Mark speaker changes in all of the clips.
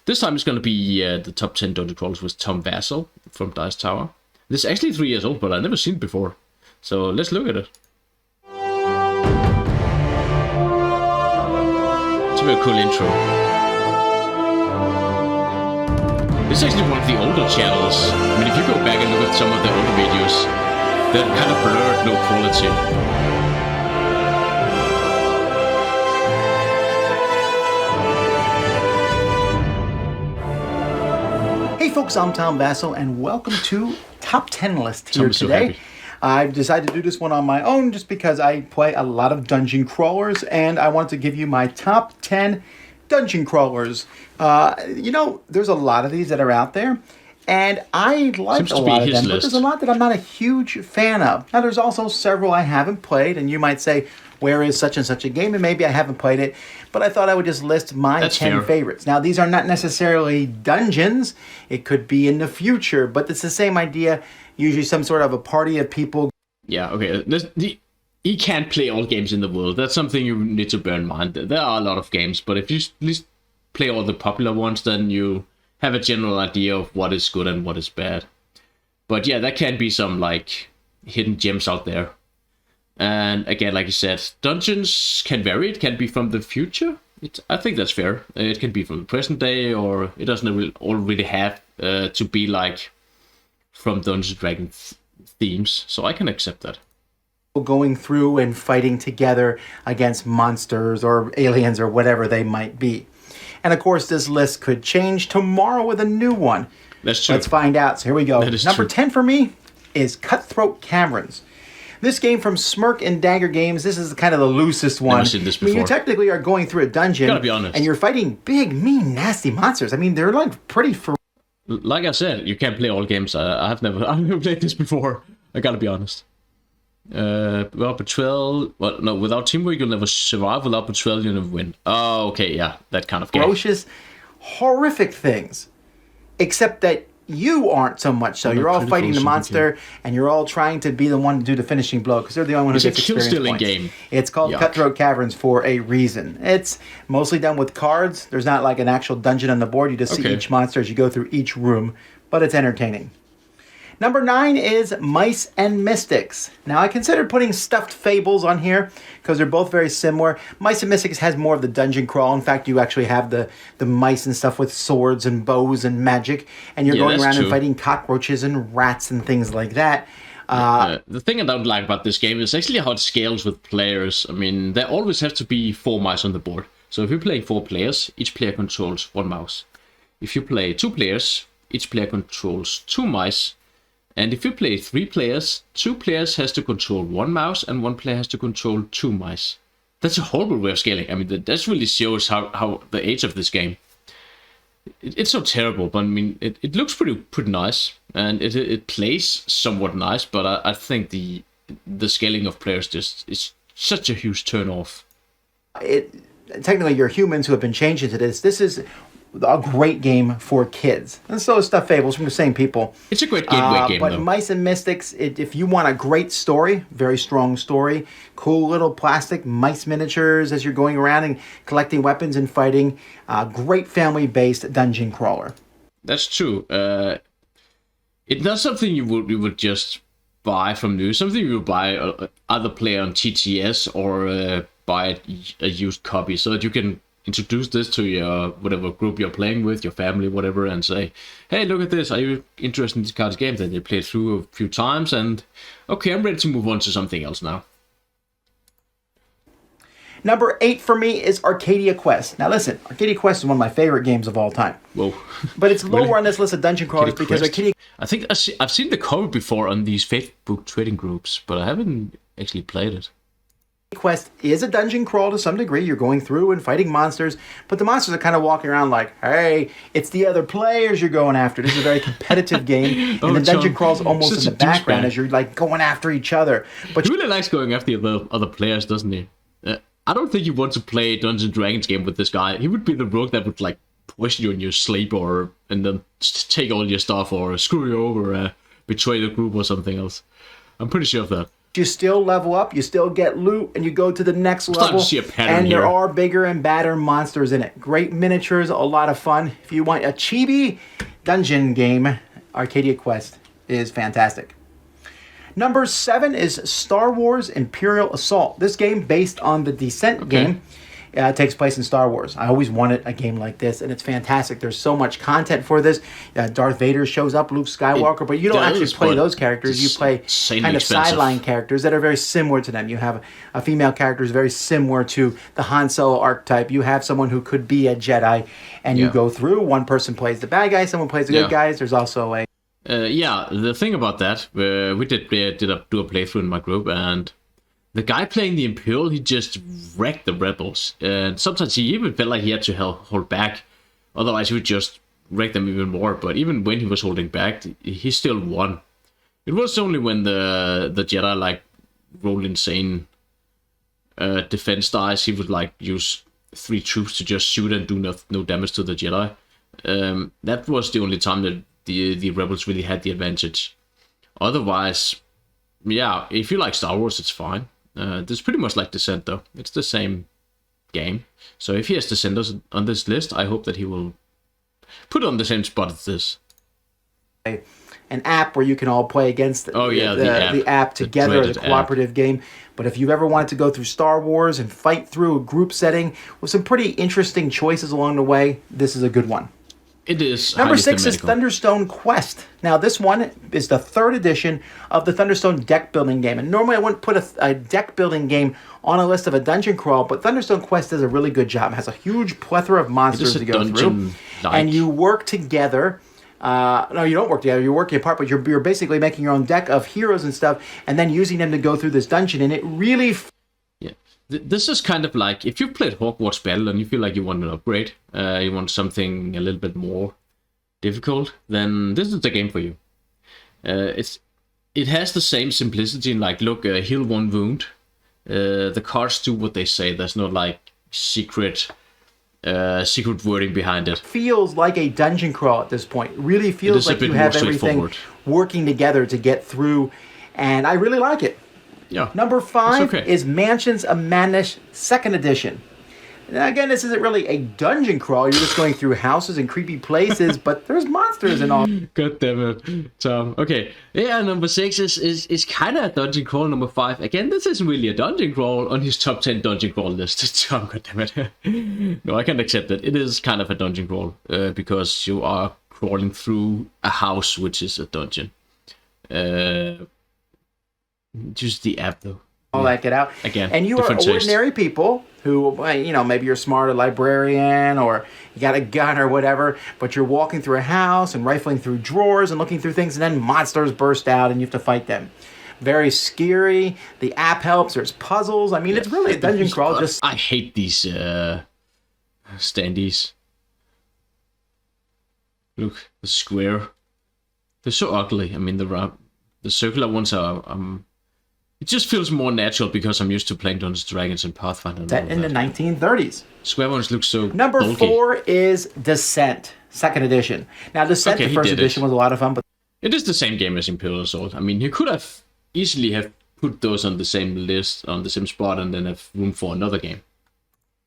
Speaker 1: This time it's going to be the top 10 dungeon crawlers with Tom Vassell from Dice Tower. This is actually 3 years old, but I've never seen it before. So let's look at it. It's a very cool intro. This is actually one of the older channels. I mean, if you go back and look at some of the older videos, they're kind of blurred, low quality.
Speaker 2: Hey folks, I'm Tom Vassell, and welcome to Top 10 List here today.
Speaker 1: So
Speaker 2: I've decided to do this one on my own just because I play a lot of dungeon crawlers, and I want to give you my top 10 dungeon crawlers. You know, there's a lot of these that are out there, and I like a lot of them, but there's a lot that I'm not a huge fan of. Now, there's also several I haven't played, and you might say, where is such and such a game? And maybe I haven't played it, but I thought I would just list my 10 favorites. Now, these are not necessarily dungeons. It could be in the future, but it's the same idea. Usually some sort of a party of people.
Speaker 1: Yeah, okay. You can't play all games in the world. That's something you need to bear in mind. There are a lot of games, but if you at least play all the popular ones, then you have a general idea of what is good and what is bad. But yeah, there can be some, like, hidden gems out there. And again, like you said, dungeons can vary. It can be from the future. I think that's fair. It can be from the present day, or it doesn't already have to be like from Dungeons & Dragons themes. So I can accept that.
Speaker 2: Going through and fighting together against monsters or aliens or whatever they might be. And of course, this list could change tomorrow with a new one.
Speaker 1: That's true.
Speaker 2: Let's find out. So here we go. Number 10 for me is Cutthroat Caverns. This game from Smirk and Dagger Games, this is kind of the loosest one.
Speaker 1: Never seen this before.
Speaker 2: I mean, you technically are going through a dungeon.
Speaker 1: Gotta be honest.
Speaker 2: And you're fighting big, mean, nasty monsters. I mean, they're like pretty
Speaker 1: Like I said, you can't play all games. I've never played this before. I gotta be honest. Without betrayal, well, no, without teamwork you'll never survive. Without betrayal you'll never win. Oh, okay, yeah, that kind of game.
Speaker 2: Ferocious, horrific things. Except that you aren't so much so. You're all fighting the monster, and you're all trying to be the one to do the finishing blow, because they're the only one who gets experience points. Game. It's called Cutthroat Caverns for a reason. It's mostly done with cards. There's not like an actual dungeon on the board. You just see each monster as you go through each room, but it's entertaining. Number 9 is Mice and Mystics. Now, I considered putting Stuffed Fables on here because they're both very similar. Mice and Mystics has more of the dungeon crawl. In fact, you actually have the mice and stuff with swords and bows and magic, and you're going around and fighting cockroaches and rats and things like that.
Speaker 1: The thing I don't like about this game is actually how it scales with players. I mean, there always have to be 4 mice on the board. So if you play 4 players, each player controls 1 mouse. If you play 2 players, each player controls 2 mice. And if you play 3 players, 2 players has to control 1 mouse and 1 player has to control 2 mice. That's a horrible way of scaling. I mean, that really shows how the age of this game. It's so terrible, but I mean, it looks pretty nice, and it plays somewhat nice. But I think the scaling of players just is such a huge turn off.
Speaker 2: Technically, you're humans who have been changed into this. This is a great game for kids. And so is Stuffed Fables from the same people.
Speaker 1: It's a great gateway game,
Speaker 2: but
Speaker 1: though.
Speaker 2: Mice and Mystics, if you want a great story, very strong story, cool little plastic mice miniatures as you're going around and collecting weapons and fighting, great family-based dungeon crawler.
Speaker 1: That's true. It's not something you would just buy from new. Something you would buy either play on TTS or buy a used copy so that you can introduce this to your whatever group you're playing with, your family, whatever, and say, hey, look at this, are you interested in this kind of game? Then they play it through a few times and, okay, I'm ready to move on to something else now.
Speaker 2: Number 8 for me is Arcadia Quest. Now listen, Arcadia Quest is one of my favorite games of all time.
Speaker 1: Whoa.
Speaker 2: But it's lower on this list of dungeon crawlers because Arcadia...
Speaker 1: I think I've seen the cover before on these Facebook trading groups, but I haven't actually played it.
Speaker 2: Quest is a dungeon crawl to some degree. You're going through and fighting monsters, but the monsters are kind of walking around like, hey, it's the other players you're going after. This is a very competitive game, and the dungeon crawl's almost in the background as you're like going after each other. But
Speaker 1: he really likes going after the other players, doesn't he? I don't think you want to play a Dungeons & Dragons game with this guy. He would be the rogue that would like poison you in your sleep, and then take all your stuff, or screw you over, betray the group or something else. I'm pretty sure of that.
Speaker 2: You still level up, you still get loot, and you go to the next level. And there are bigger and badder monsters in it. Great miniatures, a lot of fun. If you want a chibi dungeon game, Arcadia Quest is fantastic. Number 7 is Star Wars Imperial Assault. This game, based on the Descent game, takes place in Star Wars. I always wanted a game like this, and it's fantastic. There's so much content for this. Darth Vader shows up, Luke Skywalker, but you don't actually play those characters. You play kind of sideline characters that are very similar to them. You have a female character who's very similar to the Han Solo archetype. You have someone who could be a Jedi, and you go through. One person plays the bad guy, someone plays the good guys. There's also a...
Speaker 1: the thing about that, we did do a playthrough in my group, and the guy playing the Imperial, he just wrecked the rebels. And sometimes he even felt like he had to hold back. Otherwise, he would just wreck them even more. But even when he was holding back, he still won. It was only when the Jedi like rolled insane defense dice, he would like use 3 troops to just shoot and do no damage to the Jedi. That was the only time that the rebels really had the advantage. Otherwise, yeah, if you like Star Wars, it's fine. It's pretty much like Descent, though. It's the same game. So if he has Descent on this list, I hope that he will put it on the same spot as this.
Speaker 2: An app where you can all play against the app together, the cooperative game. But if you've ever wanted to go through Star Wars and fight through a group setting with some pretty interesting choices along the way, this is a good one.
Speaker 1: It is.
Speaker 2: Number 6 is Thunderstone Quest. Now, this one is the 3rd edition of the Thunderstone deck building game. And normally I wouldn't put a deck building game on a list of a dungeon crawl, but Thunderstone Quest does a really good job. It has a huge plethora of monsters to go through. And you work together. No, you don't work together. You're working apart, but you're basically making your own deck of heroes and stuff, and then using them to go through this dungeon. And it really...
Speaker 1: This is kind of like, if you've played Hogwarts Battle and you feel like you want an upgrade, you want something a little bit more difficult, then this is the game for you. It has the same simplicity, like, look, heal 1 wound. The cards do what they say. There's no, like, secret wording behind it.
Speaker 2: Feels like a dungeon crawl at this point. It really feels like you have everything working together to get through, and I really like it.
Speaker 1: Yeah.
Speaker 2: Number 5 is Mansions of Madness 2nd Edition. Now, again, this isn't really a dungeon crawl. You're just going through houses and creepy places, but there's monsters and all.
Speaker 1: God damn it, Tom. Okay. Yeah, number 6 is kind of a dungeon crawl. Number 5, again, this isn't really a dungeon crawl on his top 10 dungeon crawl list. Tom, god damn it. No, I can't accept it. It is kind of a dungeon crawl because you are crawling through a house, which is a dungeon. Just the app, though.
Speaker 2: All that get out.
Speaker 1: Again,
Speaker 2: and you are ordinary people who, maybe you're a smart librarian or you got a gun or whatever, but you're walking through a house and rifling through drawers and looking through things, and then monsters burst out and you have to fight them. Very scary. The app helps. There's puzzles. I mean, it's really a dungeon crawl.
Speaker 1: I hate these standees. Look, the square. They're so ugly. I mean, the circular ones are... it just feels more natural because I'm used to playing Dungeons & Dragons and Pathfinder.
Speaker 2: Set in the 1930s.
Speaker 1: Square ones look so
Speaker 2: Number
Speaker 1: bulky.
Speaker 2: 4 is Descent, 2nd edition. Now, Descent, the 1st edition, was a lot of fun, but...
Speaker 1: It is the same game as Imperial Assault. I mean, you could have easily have put those on the same list, on the same spot, and then have room for another game.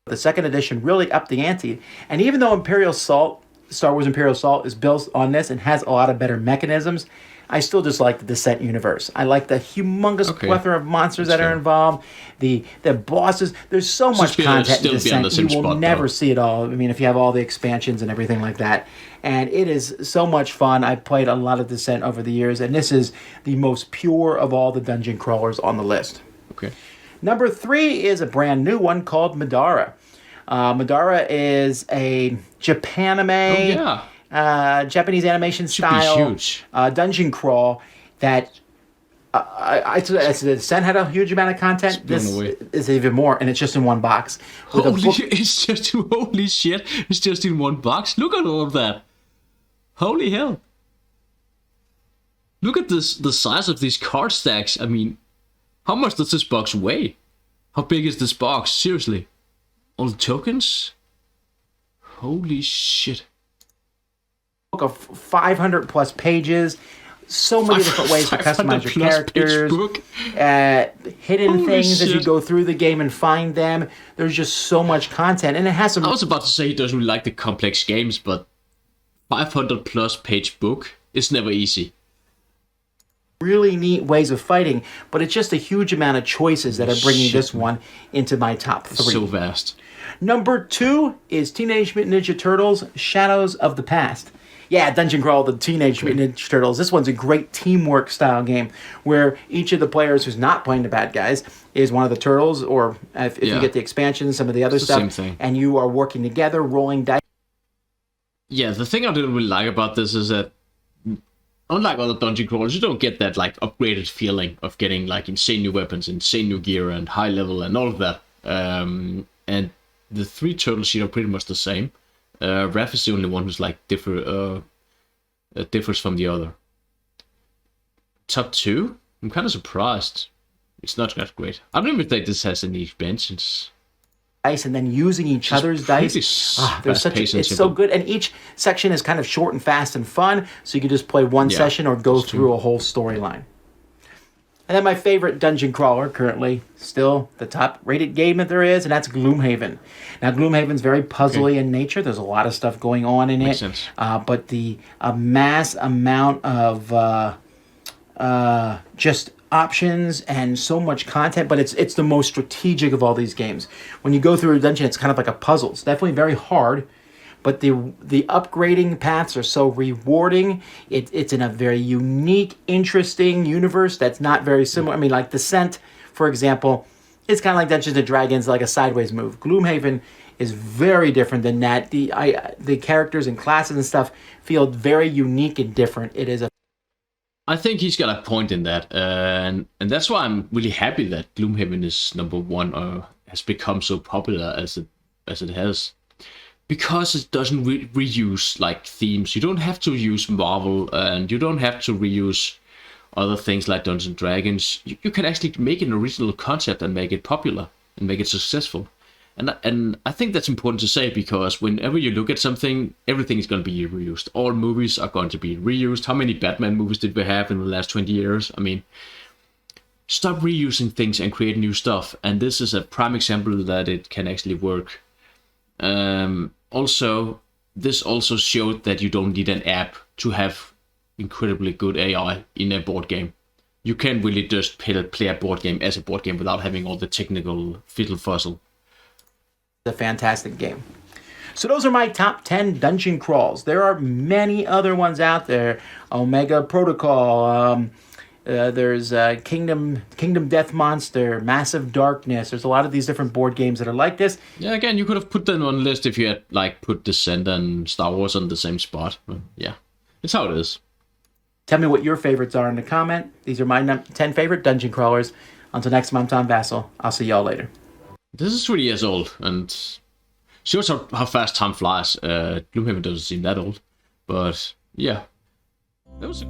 Speaker 2: The 2nd edition really upped the ante. And even though Star Wars Imperial Assault is built on this and has a lot of better mechanisms, I still just like the Descent universe. I like the humongous plethora of monsters that are involved, the bosses. There's so much content in Descent. You will never see it all. I mean, if you have all the expansions and everything like that. And it is so much fun. I've played a lot of Descent over the years, and this is the most pure of all the dungeon crawlers on the list.
Speaker 1: Okay.
Speaker 2: Number 3 is a brand new one called Madara. Madara is a Japanime... Japanese animation style dungeon crawl that Descent had a huge amount of content. This is even more, and it's just in one box.
Speaker 1: Holy shit! It's just in one box. Look at all of that. Holy hell! Look at the size of these card stacks. I mean, how much does this box weigh? How big is this box? Seriously, all the tokens. Holy shit!
Speaker 2: Book of 500 plus pages, so many different ways to customize your characters, hidden things as you go through the game and find them. There's just so much content, and it has some...
Speaker 1: I was about to say he doesn't really like the complex games, but 500 plus page book is never easy.
Speaker 2: Really neat ways of fighting, but it's just a huge amount of choices that are bringing this one into my top 3.
Speaker 1: So vast.
Speaker 2: Number 2 is Teenage Mutant Ninja Turtles: Shadows of the Past. Yeah, Dungeon Crawl, the Teenage Mutant Ninja Turtles. This one's a great teamwork style game where each of the players who's not playing the bad guys is one of the turtles, or if you get the expansion, some of the other stuff,
Speaker 1: same thing.
Speaker 2: And you are working together, rolling dice.
Speaker 1: Yeah, the thing I didn't really like about this is that unlike other dungeon crawlers, you don't get that like upgraded feeling of getting like insane new weapons, insane new gear, and high level and all of that. And the 3 turtles here are pretty much the same. Raph is the only one who's like differs from the other. Top 2? I'm kind of surprised. It's not that great. I don't even think this has any expansions.
Speaker 2: Dice and then using each other's dice. It's so good, and each section is kind of short and fast and fun, so you can just play one session or go through a whole storyline. And then my favorite dungeon crawler, currently still the top rated game that there is, and that's Gloomhaven. Now Gloomhaven's very puzzly in nature. There's a lot of stuff going on in
Speaker 1: Makes
Speaker 2: it,
Speaker 1: sense.
Speaker 2: But the mass amount of just options and so much content, but it's the most strategic of all these games. When you go through a dungeon, it's kind of like a puzzle. It's definitely very hard, but the upgrading paths are so rewarding. It's in a very unique, interesting universe that's not very similar. I mean, like Descent, for example, it's kind of like Dungeons & Dragons, like a sideways move. Gloomhaven is very different than that. The characters and classes and stuff feel very unique and different. It is a...
Speaker 1: I think he's got a point in that, and that's why I'm really happy that Gloomhaven is number 1 or has become so popular as it has. Because it doesn't reuse like themes. You don't have to use Marvel, and you don't have to reuse other things like Dungeons & Dragons. You can actually make an original concept and make it popular and make it successful. And I think that's important to say, because whenever you look at something, everything is going to be reused. All movies are going to be reused. How many Batman movies did we have in the last 20 years? I mean, stop reusing things and create new stuff. And this is a prime example that it can actually work. Also, this also showed that you don't need an app to have incredibly good AI in a board game. You can really just play a board game as a board game without having all the technical fiddle-fuzzle.
Speaker 2: A fantastic game. So those are my top 10 dungeon crawls. There are many other ones out there. Omega Protocol, there's Kingdom Death Monster, Massive Darkness. There's a lot of these different board games that are like this.
Speaker 1: Yeah, again, you could have put them on a list if you had like put Descent and Star Wars on the same spot. But yeah, it's how it is.
Speaker 2: Tell me what your favorites are in the comment. These are my 10 favorite dungeon crawlers. Until next time, I'm Tom Vassell. I'll see y'all later.
Speaker 1: This is 3 years old, and shows how fast time flies. Gloomhaven doesn't seem that old, but yeah. That was